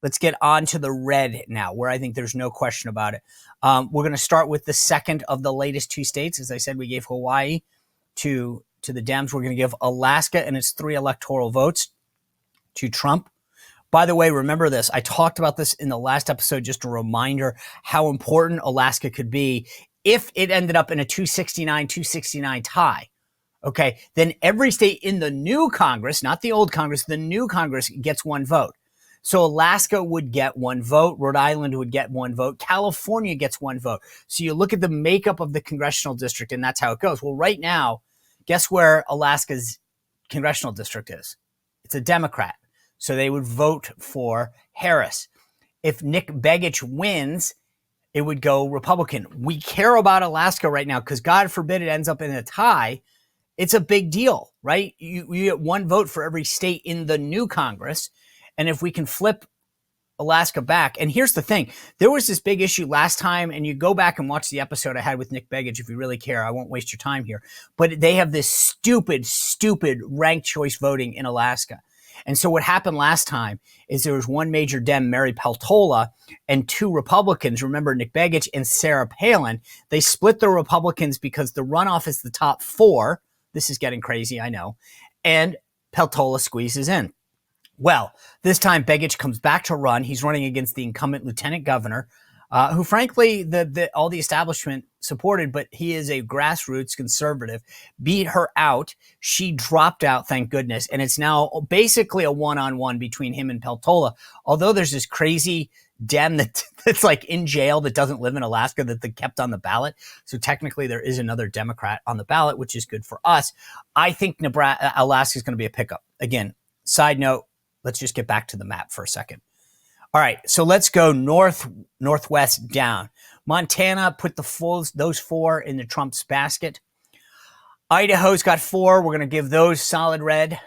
Let's get on to the red now, where I think there's no question about it. We're going to start with the second of the latest two states. As I said, we gave Hawaii to the Dems. We're going to give Alaska and its 3 electoral votes to Trump. By the way, remember this. I talked about this in the last episode, just a reminder how important Alaska could be if it ended up in a 269 tie. Okay, then every state in the new Congress, not the old Congress, the new Congress gets 1 vote. So Alaska would get 1 vote. Rhode Island would get 1 vote. California gets 1 vote. So you look at the makeup of the congressional district, and that's how it goes. Well, right now, guess where Alaska's congressional district is? It's a Democrat. So they would vote for Harris. If Nick Begich wins, it would go Republican. We care about Alaska right now because God forbid it ends up in a tie. It's a big deal, right? You get 1 vote for every state in the new Congress. And if we can flip Alaska back, and here's the thing, there was this big issue last time, and you go back and watch the episode I had with Nick Begich if you really care. I won't waste your time here. But they have this stupid ranked choice voting in Alaska. And so what happened last time is there was 1 major Dem, Mary Peltola, and 2 Republicans. Remember, Nick Begich and Sarah Palin. They split the Republicans because the runoff is the top 4. This is getting crazy, I know. And Peltola squeezes in. Well, this time Begich comes back to run. He's running against the incumbent lieutenant governor, who frankly all the establishment supported, but he is a grassroots conservative, beat her out. She dropped out, thank goodness. And it's now basically a one-on-one between him and Peltola. Although there's this crazy Dem that's like in jail that doesn't live in Alaska that they kept on the ballot. So technically there is another Democrat on the ballot, which is good for us. I think Alaska is going to be a pickup. Again, side note, let's just get back to the map for a second. All right, so let's go northwest down. Montana put those 4 into Trump's basket. Idaho's got 4. We're going to give those solid red.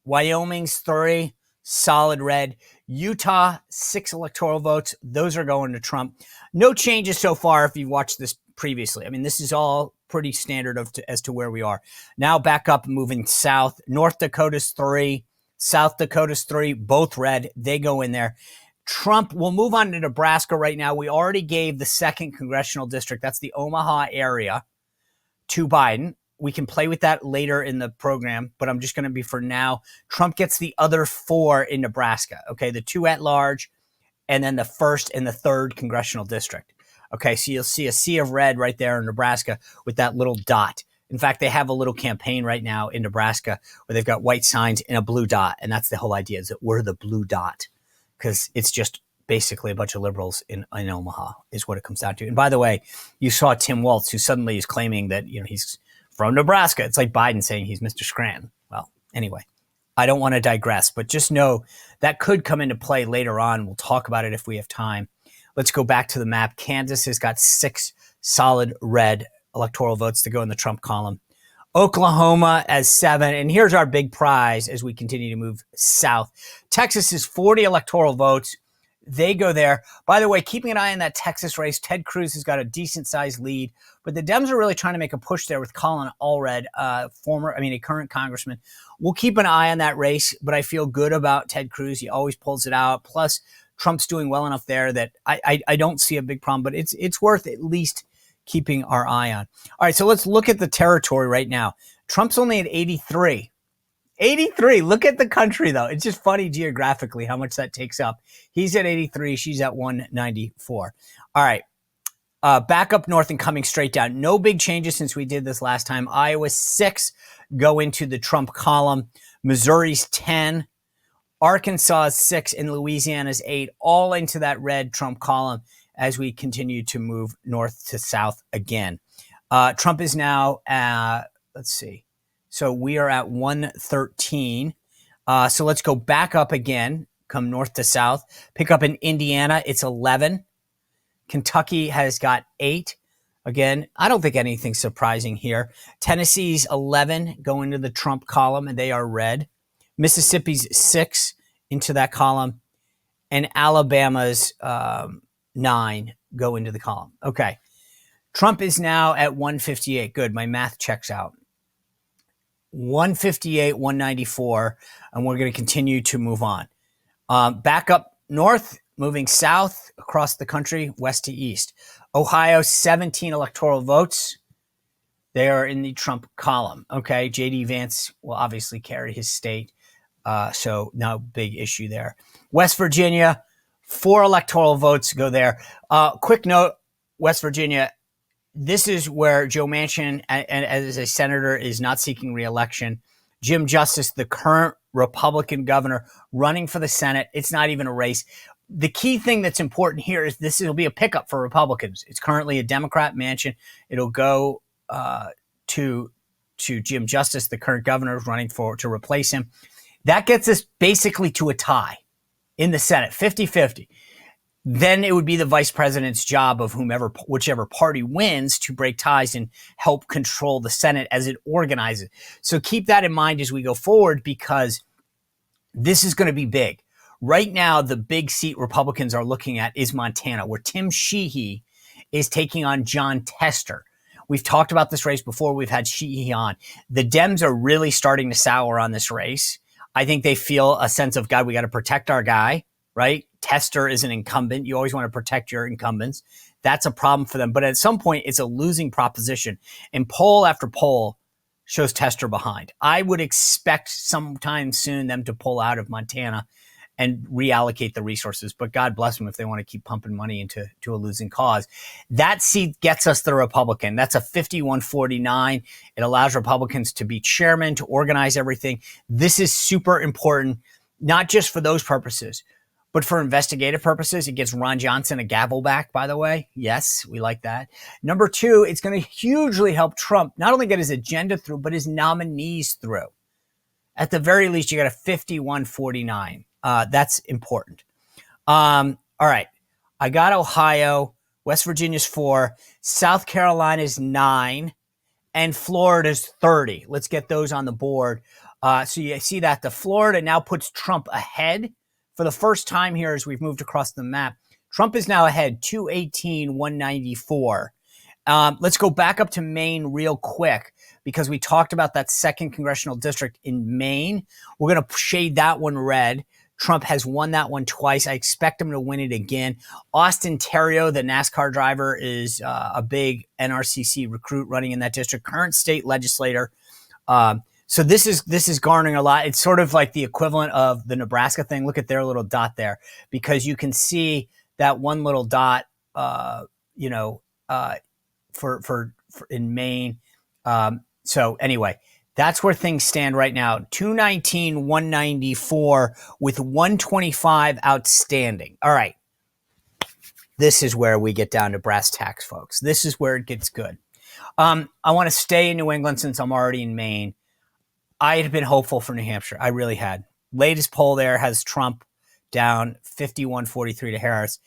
Wyoming's 3, solid red. Utah, 6 electoral votes. Those are going to Trump. No changes so far if you've watched this previously. I mean, this is all pretty standard as to where we are. Now back up, moving south. North Dakota's 3. South Dakota's 3, both red. They go in there. Trump, we'll move on to Nebraska right now. We already gave the 2nd congressional district, that's the Omaha area, to Biden. We can play with that later in the program, but I'm just going to be for now. Trump gets the other 4 in Nebraska, okay? The 2 at large, and then the 1st and the 3rd congressional district. Okay, so you'll see a sea of red right there in Nebraska with that little dot. In fact, they have a little campaign right now in Nebraska where they've got white signs and a blue dot. And that's the whole idea, is that we're the blue dot, because it's just basically a bunch of liberals in Omaha is what it comes down to. And by the way, you saw Tim Walz, who suddenly is claiming that, he's from Nebraska. It's like Biden saying he's Mr. Scranton. Well, anyway, I don't want to digress, but just know that could come into play later on. We'll talk about it if we have time. Let's go back to the map. Kansas has got 6 solid red electoral votes to go in the Trump column. Oklahoma as 7. And here's our big prize as we continue to move south. Texas is 40 electoral votes. They go there. By the way, keeping an eye on that Texas race, Ted Cruz has got a decent-sized lead, but the Dems are really trying to make a push there with Colin Allred, a current congressman. We'll keep an eye on that race, but I feel good about Ted Cruz. He always pulls it out. Plus, Trump's doing well enough there that I don't see a big problem, but it's worth at least keeping our eye on. All right, so let's look at the territory right now. Trump's only at 83. 83. Look at the country, though. It's just funny geographically how much that takes up. He's at 83. She's at 194. All right. Back up north and coming straight down. No big changes since we did this last time. Iowa's 6 go into the Trump column. Missouri's 10. Arkansas's 6 and Louisiana's 8, all into that red Trump column as we continue to move north to south again. Trump is now, let's see. So we are at 113. So let's go back up again, come north to south. Pick up in Indiana, it's 11. Kentucky has got 8. Again, I don't think anything's surprising here. Tennessee's 11 go into the Trump column, and they are red. Mississippi's 6 into that column. And Alabama's 9 go into the column. Okay. Trump is now at 158. Good. My math checks out. 158, 194. And we're going to continue to move on. Back up north, moving south across the country, west to east. Ohio, 17 electoral votes. They are in the Trump column. Okay, J.D. Vance will obviously carry his state, so no big issue there. West Virginia, 4 electoral votes go there. Quick note, West Virginia, this is where Joe Manchin, and as a senator, is not seeking re-election. Jim Justice, the current Republican governor, running for the Senate. It's not even a race. The key thing that's important here is this will be a pickup for Republicans. It's currently a Democrat Manchin. It'll go to Jim Justice, the current governor, running to replace him. That gets us basically to a tie in the Senate, 50-50. Then it would be the vice president's job of whichever party wins to break ties and help control the Senate as it organizes. So keep that in mind as we go forward, because this is going to be big. Right now, the big seat Republicans are looking at is Montana, where Tim Sheehy is taking on John Tester. We've talked about this race before. We've had Sheehy on. The Dems are really starting to sour on this race. I think they feel a sense of, God, we got to protect our guy, right? Tester is an incumbent. You always want to protect your incumbents. That's a problem for them. But at some point, it's a losing proposition. And poll after poll shows Tester behind. I would expect sometime soon them to pull out of Montana and reallocate the resources. But God bless them if they want to keep pumping money into a losing cause. That seat gets us the Republican. That's a 51-49. It allows Republicans to be chairman, to organize everything. This is super important, not just for those purposes, but for investigative purposes. It gives Ron Johnson a gavel back, by the way. Yes, we like that. Number 2, it's going to hugely help Trump not only get his agenda through, but his nominees through. At the very least, you got a 51-49. That's important. All right. I got Ohio. West Virginia's 4. South Carolina's 9. And Florida's 30. Let's get those on the board. So you see that the Florida now puts Trump ahead. For the first time here, as we've moved across the map, Trump is now ahead, 218-194. Let's go back up to Maine real quick, because we talked about that 2nd congressional district in Maine. We're going to shade that one red. Trump has won that one twice. I expect him to win it again. Austin Terrio, the NASCAR driver, is a big NRCC recruit running in that district, current state legislator. So this is garnering a lot. It's sort of like the equivalent of the Nebraska thing. Look at their little dot there, because you can see that one little dot, for in Maine. So anyway, that's where things stand right now. 219-194 with 125 outstanding. All right. This is where we get down to brass tacks, folks. This is where it gets good. I want to stay in New England since I'm already in Maine. I had been hopeful for New Hampshire. I really had. Latest poll there has Trump down 51-43 to Harris.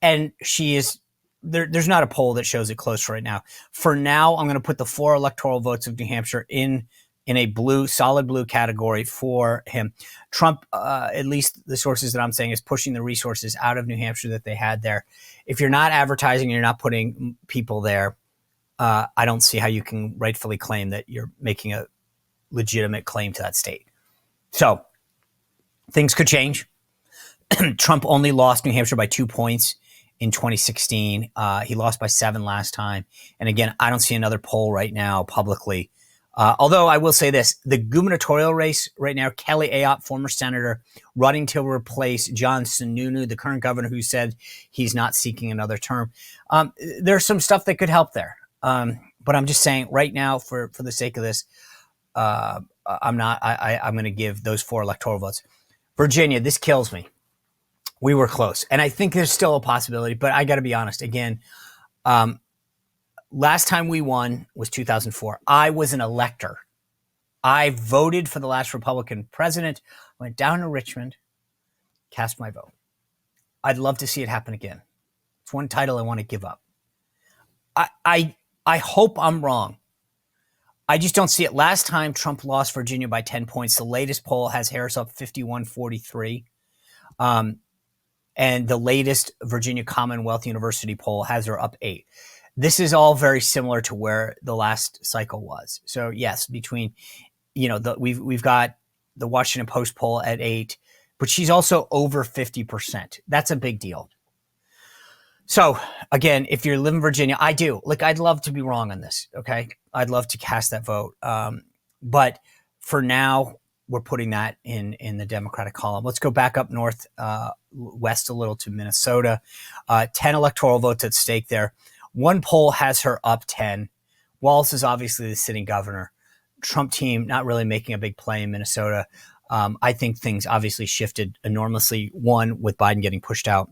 And she is there's not a poll that shows it close right now. For now, I'm going to put the 4 electoral votes of New Hampshire in a blue, solid blue category for him. Trump, at least the sources that I'm saying, is pushing the resources out of New Hampshire that they had there. If you're not advertising, you're not putting people there, I don't see how you can rightfully claim that you're making a legitimate claim to that state. So things could change. Trump only lost New Hampshire by 2 points in 2016. He lost by 7 last time. And again, I don't see another poll right now publicly. Although I will say this, the gubernatorial race right now, Kelly Ayotte, former senator, running to replace John Sununu, the current governor, who said he's not seeking another term. There's some stuff that could help there. But I'm just saying right now, for the sake of this, I'm going to give those 4 electoral votes. Virginia, this kills me. We were close. And I think there's still a possibility, but I got to be honest. Again, last time we won was 2004. I was an elector. I voted for the last Republican president, went down to Richmond, cast my vote. I'd love to see it happen again. It's one title I want to give up. I hope I'm wrong. I just don't see it. Last time Trump lost Virginia by 10 points. The latest poll has Harris up 51-43. And the latest Virginia Commonwealth University poll has her up 8. This is all very similar to where the last cycle was. So yes, between, we've got the Washington Post poll at 8, but she's also over 50%. That's a big deal. So again, if you live in Virginia, I do. Like, I'd love to be wrong on this, okay? I'd love to cast that vote. But for now, we're putting that in the Democratic column. Let's go back up north, west a little to Minnesota. 10 electoral votes at stake there. One poll has her up 10. Walz is obviously the sitting governor. Trump team not really making a big play in Minnesota. I think things obviously shifted enormously. One, with Biden getting pushed out.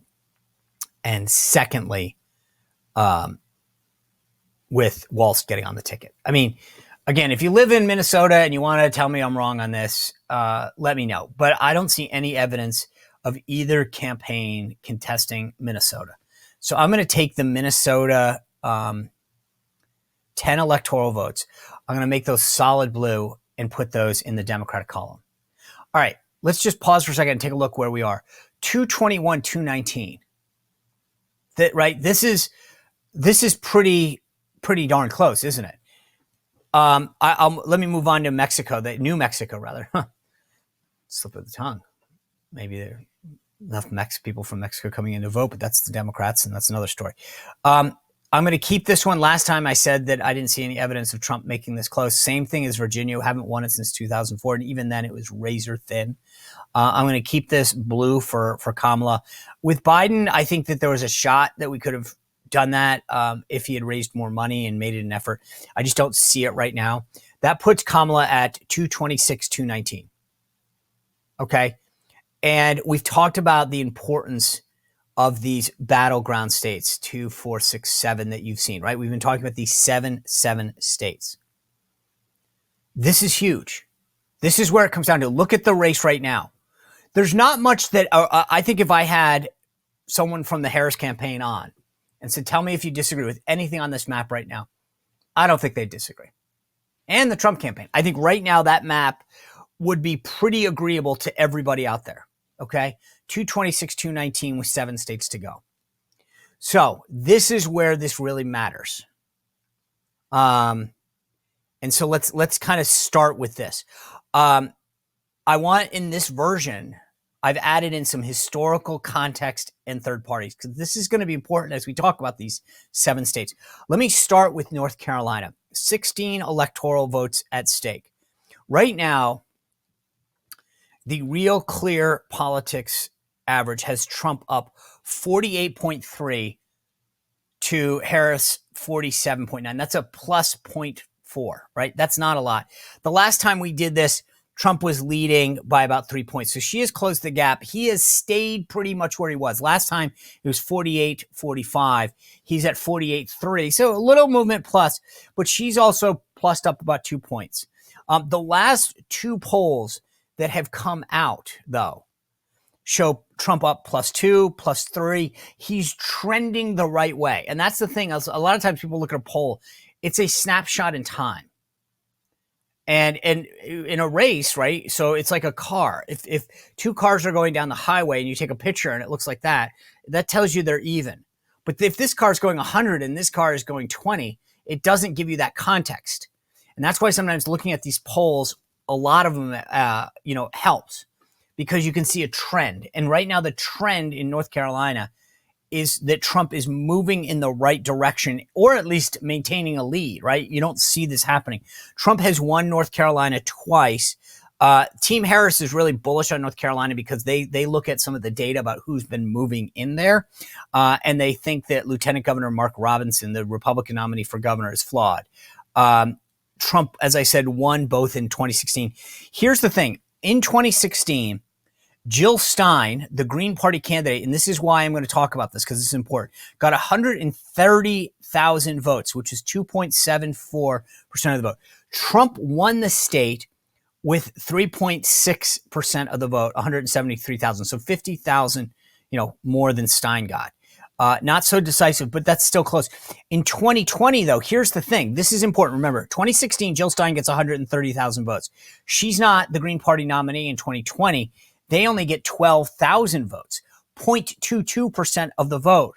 And secondly, with Walz getting on the ticket. I mean, again, if you live in Minnesota and you want to tell me I'm wrong on this, let me know. But I don't see any evidence of either campaign contesting Minnesota. So I'm going to take the Minnesota 10 electoral votes. I'm going to make those solid blue and put those in the Democratic column. All right, let's just pause for a second and take a look where we are. 221, 219. That, right? This is pretty darn close, isn't it? Let me move on to Mexico, New Mexico, rather. Slip of the tongue. Maybe there are enough people from Mexico coming in to vote, but that's the Democrats, and that's another story. I'm going to keep this one. Last time I said that I didn't see any evidence of Trump making this close. Same thing as Virginia, who haven't won it since 2004, and even then it was razor thin. I'm going to keep this blue for Kamala. With Biden, I think that there was a shot that we could have done that if he had raised more money and made it an effort. I just don't see it right now. That puts Kamala at 226, 219. Okay. And we've talked about the importance of these battleground states, 2, 4, 6, 7 that you've seen, right? We've been talking about these seven states. This is huge. This is where it comes down to. Look at the race right now. There's not much that I think if I had someone from the Harris campaign on and said, tell me if you disagree with anything on this map right now, I don't think they'd disagree. And the Trump campaign. I think right now that map would be pretty agreeable to everybody out there. Okay. 226, 219 with 7 states to go. So this is where this really matters. And so let's kind of start with this. I want in this version, I've added in some historical context and third parties, because this is going to be important as we talk about these 7 states. Let me start with North Carolina. 16 electoral votes at stake. Right now, the Real Clear Politics average has Trump up 48.3 to Harris 47.9. That's a plus 0.4, right? That's not a lot. The last time we did this, Trump was leading by about 3 points. So she has closed the gap. He has stayed pretty much where he was. Last time it was 48-45. He's at 48.3. So a little movement plus, but she's also plussed up about 2 points. The last 2 polls that have come out, though, show Trump up +2, +3. He's trending the right way. And that's the thing. A lot of times people look at a poll. It's a snapshot in time. And in a race, right? So it's like a car. If 2 cars are going down the highway and you take a picture and it looks like that, that tells you they're even. But if this car is going 100 and this car is going 20, it doesn't give you that context. And that's why sometimes looking at these polls, a lot of them, helps, because you can see a trend. And right now the trend in North Carolina is that Trump is moving in the right direction, or at least maintaining a lead, right? You don't see this happening. Trump has won North Carolina twice. Team Harris is really bullish on North Carolina because they look at some of the data about who's been moving in there. And they think that Lieutenant Governor Mark Robinson, the Republican nominee for governor, is flawed. Trump, as I said, won both in 2016. Here's the thing. In 2016, Jill Stein, the Green Party candidate, and this is why I'm going to talk about this because it's important, got 130,000 votes, which is 2.74% of the vote. Trump won the state with 3.6% of the vote, 173,000. So 50,000, more than Stein got. Not so decisive, but that's still close. In 2020, though, here's the thing. This is important. Remember, 2016, Jill Stein gets 130,000 votes. She's not the Green Party nominee in 2020. They only get 12,000 votes, 0.22% of the vote.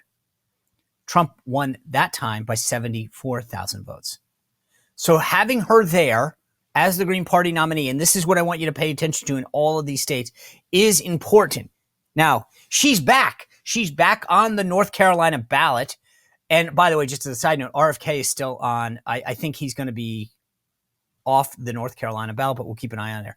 Trump won that time by 74,000 votes. So having her there as the Green Party nominee, and this is what I want you to pay attention to in all of these states, is important. Now, she's back. She's back on the North Carolina ballot. And by the way, just as a side note, RFK is still on. I think he's going to be off the North Carolina ballot, but we'll keep an eye on there.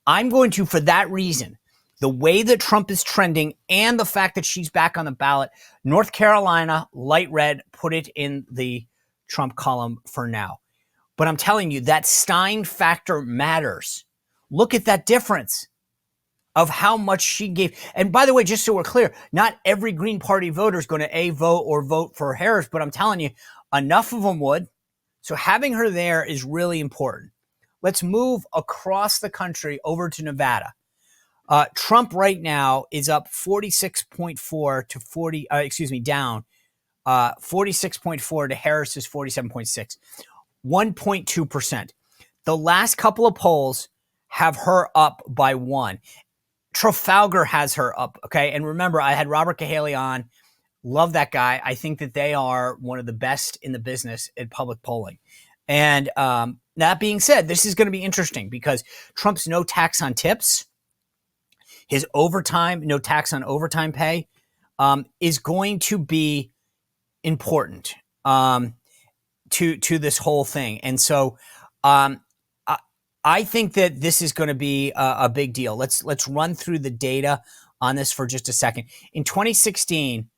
I'm going to, for that reason, the way that Trump is trending and the fact that she's back on the ballot, North Carolina, light red, put it in the Trump column for now. But I'm telling you, that Stein factor matters. Look at that difference of how much she gave. And by the way, just so we're clear, not every Green Party voter is going to vote for Harris, but I'm telling you, enough of them would. So having her there is really important. Let's move across the country over to Nevada. Trump right now is up 46.4 to 40, down 46.4 to Harris's 47.6, 1.2%. The last couple of polls have her up by 1. Trafalgar has her up, okay? And remember, I had Robert Cahaly on. Love that guy. I think that they are one of the best in the business at public polling. And that being said, this is going to be interesting because Trump's no tax on tips, his overtime, no tax on overtime pay, is going to be important to this whole thing. And so I think that this is going to be a big deal. Let's run through the data on this for just a second. In 2016,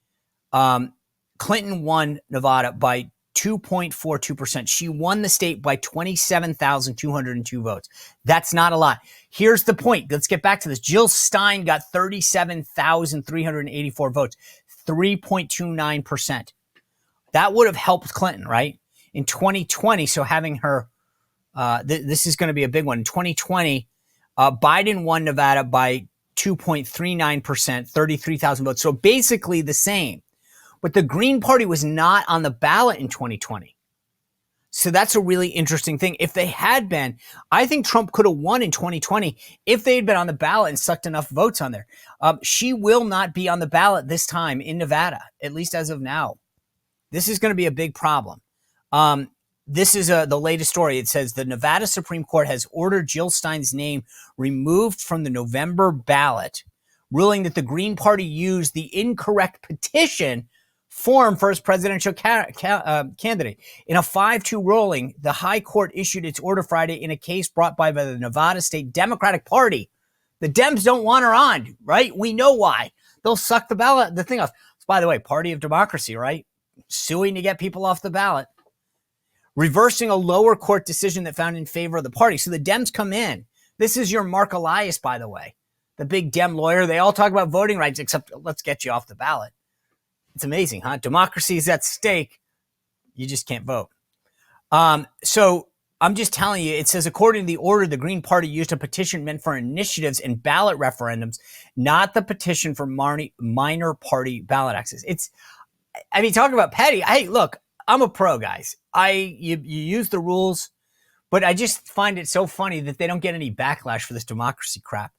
Clinton won Nevada by 2.42%. She won the state by 27,202 votes. That's not a lot. Here's the point. Let's get back to this. Jill Stein got 37,384 votes, 3.29%. That would have helped Clinton, right? In 2020, so having her, this is going to be a big one. In 2020, Biden won Nevada by 2.39%, 33,000 votes. So basically the same. But the Green Party was not on the ballot in 2020. So that's a really interesting thing. If they had been, I think Trump could have won in 2020 if they had been on the ballot and sucked enough votes on there. She will not be on the ballot this time in Nevada, at least as of now. This is going to be a big problem. This is the latest story. It says the Nevada Supreme Court has ordered Jill Stein's name removed from the November ballot, ruling that the Green Party used the incorrect petition form for its presidential candidate. In a 5-2 ruling, the High Court issued its order Friday in a case brought by the Nevada State Democratic Party. The Dems don't want her on, right? We know why. They'll suck the thing off. By the way, party of democracy, right? Suing to get people off the ballot. Reversing a lower court decision that found in favor of the party. So the Dems come in. This is your Mark Elias, by the way, the big Dem lawyer. They all talk about voting rights, except let's get you off the ballot. It's amazing, huh? Democracy is at stake. You just can't vote. So I'm just telling you, it says, according to the order, the Green Party used a petition meant for initiatives and ballot referendums, not the petition for minor party ballot access. Talk about petty. Hey, look, I'm a pro, guys. You use the rules, but I just find it so funny that they don't get any backlash for this democracy crap.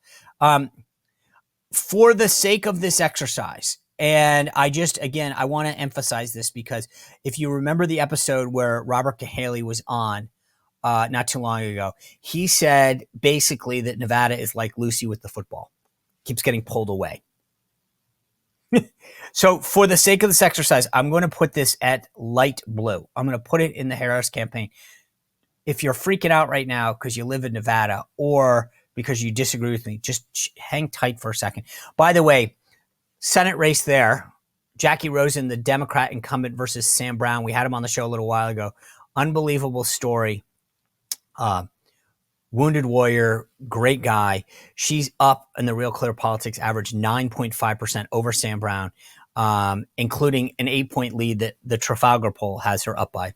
For the sake of this exercise, and I want to emphasize this because if you remember the episode where Robert Cahaly was on not too long ago, he said basically that Nevada is like Lucy with the football, keeps getting pulled away. So for the sake of this exercise, I'm going to put this at light blue. I'm going to put it in the Harris campaign. If you're freaking out right now because you live in Nevada or because you disagree with me, just hang tight for a second. By the way, Senate race there, Jackie Rosen, the Democrat incumbent versus Sam Brown. We had him on the show a little while ago. Unbelievable story. Wounded warrior, great guy. She's up in the Real Clear Politics average 9.5% over Sam Brown, including an 8-point lead that the Trafalgar poll has her up by.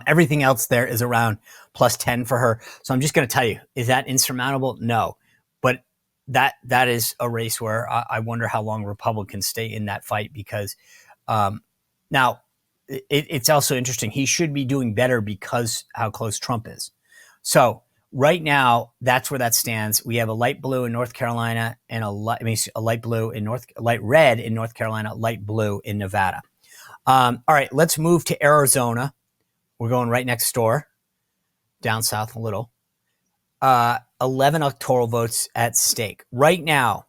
Everything else there is around plus 10 for her. So I'm just going to tell you, is that insurmountable? No. But that is a race where I wonder how long Republicans stay in that fight because now it's also interesting. He should be doing better because how close Trump is. So right now, that's where that stands. We have a light blue in North Carolina and a light red in North Carolina, light blue in Nevada. All right, let's move to Arizona. We're going right next door, down south a little. 11 electoral votes at stake. Right now,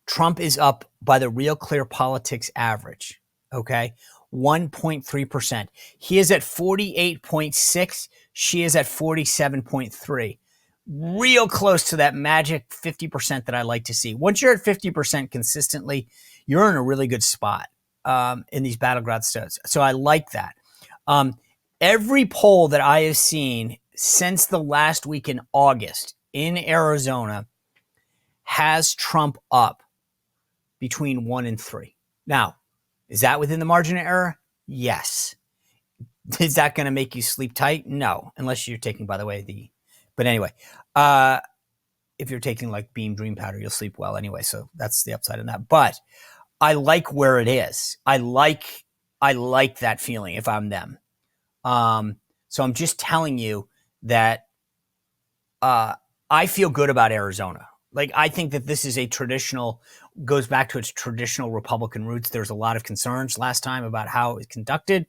Trump is up by the Real Clear Politics average, okay? 1.3%. He is at 48.6. She is at 47.3. Real close to that magic 50% that I like to see. Once you're at 50% consistently, you're in a really good spot in these battleground states. So I like that. Every poll that I have seen since the last week in August in Arizona has Trump up between 1 and 3. Now, is that within the margin of error? Yes. Is that going to make you sleep tight? No, unless you're taking, by the way, but anyway, if you're taking like Beam Dream Powder, you'll sleep well anyway. So that's the upside of that. But I like where it is. I like that feeling if I'm them. So I'm just telling you that I feel good about Arizona. Like, I think that this is goes back to its traditional Republican roots. There's a lot of concerns last time about how it was conducted.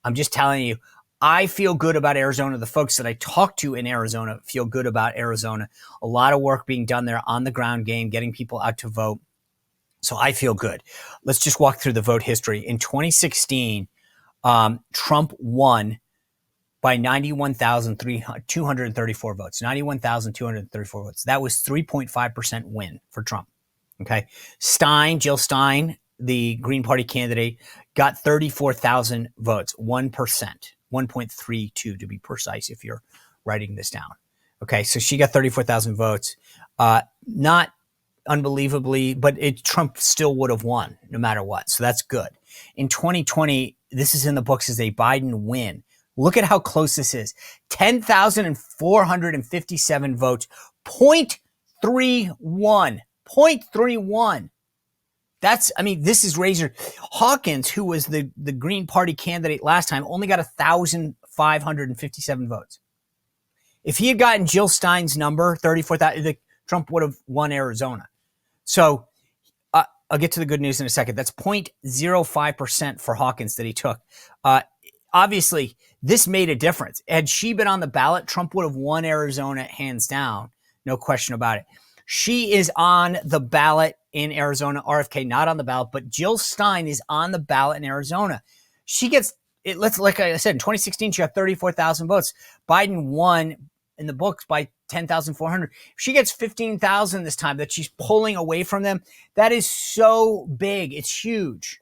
I'm just telling you, I feel good about Arizona. The folks that I talk to in Arizona feel good about Arizona. A lot of work being done there on the ground game, getting people out to vote. So I feel good. Let's just walk through the vote history. In 2016, Trump won by 91,234 votes. 91,234 votes. That was 3.5% win for Trump. Okay. Jill Stein, the Green Party candidate, got 34,000 votes, 1%, 1.32 to be precise if you're writing this down. Okay. So she got 34,000 votes. Not unbelievably, but Trump still would have won no matter what. So that's good. In 2020, this is in the books as a Biden win. Look at how close this is. 10,457 votes, 0.31. 0.31. This is razor. Hawkins, who was the Green Party candidate last time, only got 1,557 votes. If he had gotten Jill Stein's number, 34,000, Trump would have won Arizona. So I'll get to the good news in a second. That's 0.05% for Hawkins that he took. Obviously, this made a difference. Had she been on the ballot, Trump would have won Arizona hands down. No question about it. She is on the ballot in Arizona. RFK not on the ballot, but Jill Stein is on the ballot in Arizona. She gets it. Like I said, in 2016, she got 34,000 votes. Biden won in the books by 10,400. She gets 15,000 this time that she's pulling away from them. That is so big. It's huge.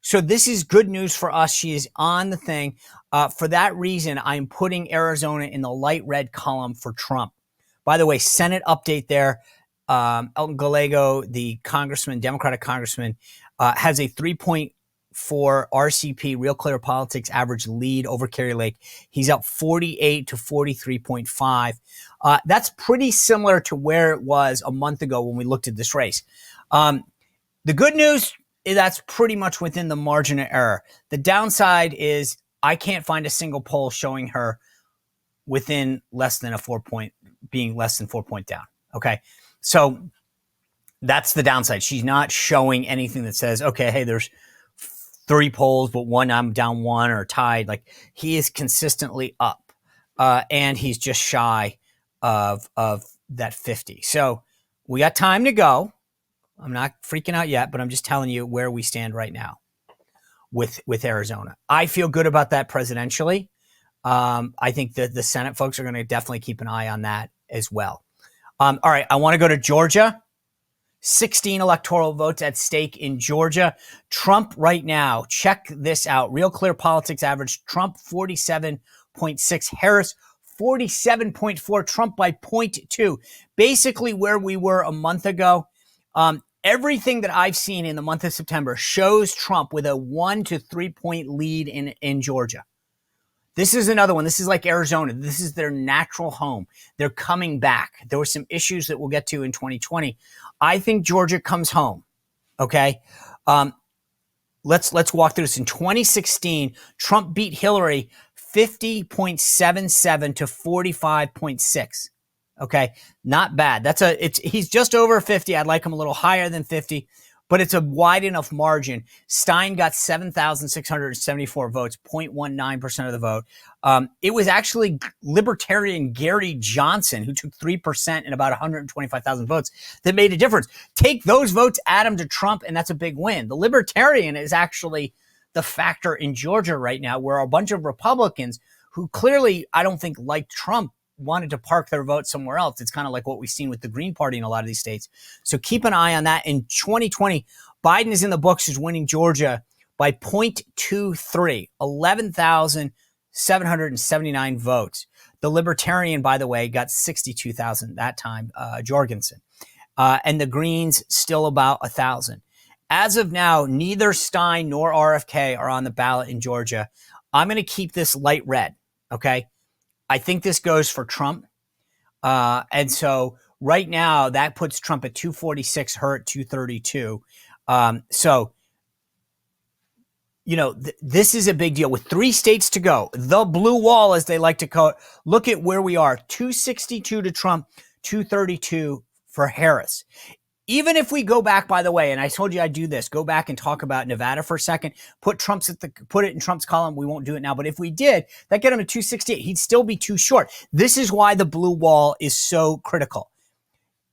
So this is good news for us. She is on the thing. For that reason, I'm putting Arizona in the light red column for Trump. By the way, Senate update there. Elton Gallego, the Democratic congressman, has a 3.4 RCP, Real Clear Politics average lead over Kerry Lake. He's up 48 to 43.5. That's pretty similar to where it was a month ago when we looked at this race. The good news, that's pretty much within the margin of error. The downside is I can't find a single poll showing her within less than being less than 4 point down. Okay. So that's the downside. She's not showing anything that says, okay, hey, there's 3 polls, but one, I'm down 1 or tied. Like, he is consistently up. And he's just shy of that 50. So we got time to go. I'm not freaking out yet, but I'm just telling you where we stand right now with Arizona. I feel good about that presidentially. I think that the Senate folks are going to definitely keep an eye on that as well. All right, I want to go to Georgia. 16 electoral votes at stake in Georgia. Trump right now, check this out. Real Clear Politics average, Trump 47.6, Harris 47.4, Trump by 0.2. Basically where we were a month ago. Everything that I've seen in the month of September shows Trump with a 1 to 3 point lead in Georgia. This is another one. This is like Arizona. This is their natural home. They're coming back. There were some issues that we'll get to in 2020. I think Georgia comes home. Okay. Let's walk through this. In 2016, Trump beat Hillary 50.77 to 45.6. Okay. Not bad. He's just over 50. I'd like him a little higher than 50, but it's a wide enough margin. Stein got 7,674 votes, 0.19% of the vote. It was actually Libertarian Gary Johnson, who took 3% and about 125,000 votes, that made a difference. Take those votes, add them to Trump, and that's a big win. The Libertarian is actually the factor in Georgia right now, where a bunch of Republicans who clearly, I don't think, like Trump, wanted to park their vote somewhere else. It's kind of like what we've seen with the Green Party in a lot of these states. So keep an eye on that. In 2020, Biden is in the books as winning Georgia by 0.23, 11,779 votes. The Libertarian, by the way, got 62,000 that time, Jorgensen. And the Greens still about 1,000. As of now, neither Stein nor RFK are on the ballot in Georgia. I'm going to keep this light red, okay? I think this goes for Trump. And so right now that puts Trump at 246, her at 232. So, this is a big deal with 3 states to go. The blue wall, as they like to call it. Look at where we are. 262 to Trump, 232 for Harris. Even if we go back, by the way, and I told you I'd do this, go back and talk about Nevada for a second, put it in Trump's column. We won't do it now. But if we did, that get him to 268. He'd still be too short. This is why the blue wall is so critical.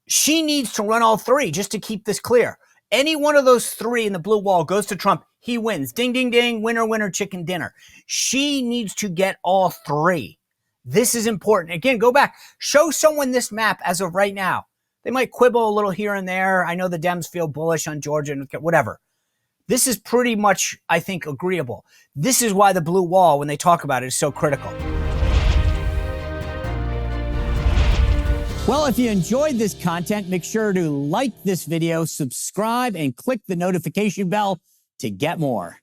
She needs to run all 3 just to keep this clear. Any one of those 3 in the blue wall goes to Trump. He wins. Ding, ding, ding. Winner, winner, chicken dinner. She needs to get all 3. This is important. Again, go back. Show someone this map as of right now. They might quibble a little here and there. I know the Dems feel bullish on Georgia and whatever. This is pretty much, I think, agreeable. This is why the blue wall, when they talk about it, is so critical. Well, if you enjoyed this content, make sure to like this video, subscribe, and click the notification bell to get more.